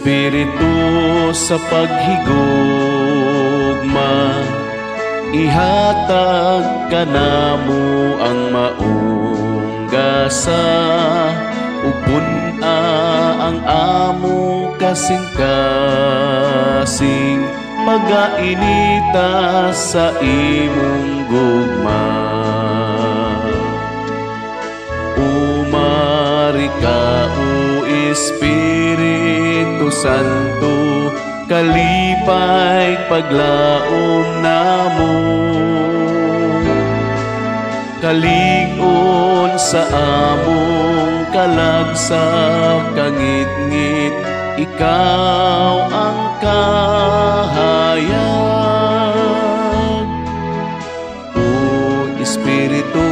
Espiritu sa paghigugma, ihatag ka namo ang maong gasa, ug pun-a ang among kasing-kasing, pagainita sa imong gugma. Umari ka, o Espiritu Santo, kalipay paglaom namo, kalig-on sa among kalagsa kangit-ngit, ikaw ang kahayag. O Espiritu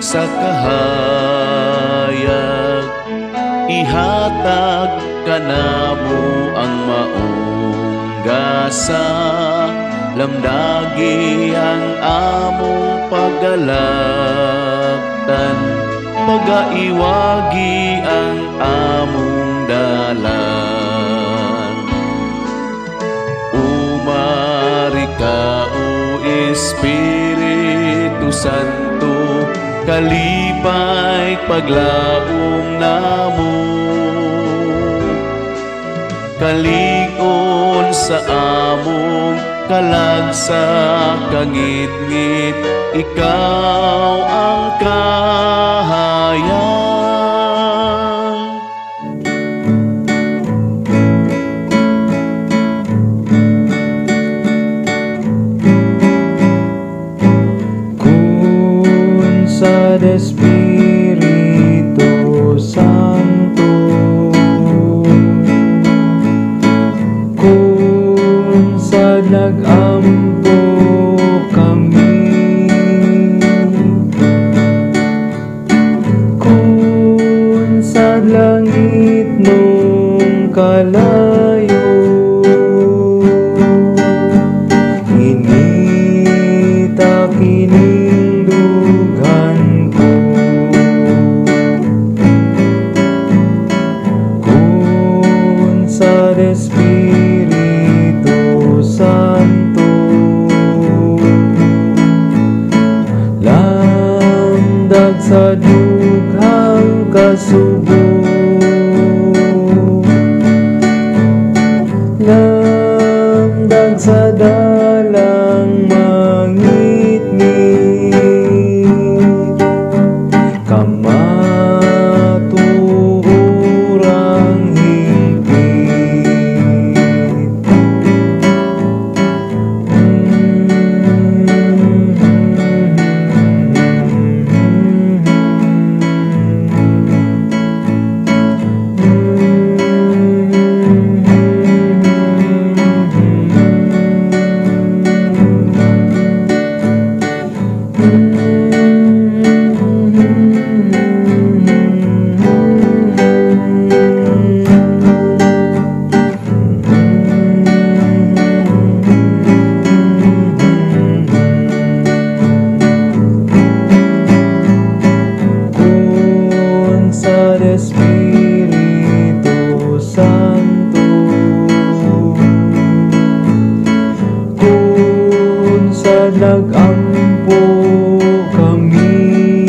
sa kahayag, ihatag ka namo ang maong gasa, lamdagi ang among paggalaktan, pagaiwagi ang among dalan. Umari ka, o Espiritu Santo, kalipay paglaom namo, kalig-on sa among kalagsa kangit-ngit, ikaw ang kahayag. Kun sa Espiritu Santo, kun sa nag-ampo kami, kun sa langit nung kalayo, inita kining dughan ko. Kun sa Espiritu Santo, lamdag sa dughang kasubo, lamdag sa dalang mangit-ngit, kamatuhurang Espiritu Santo, kun sa nag-ampo kami,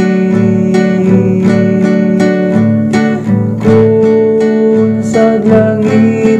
kun sa langit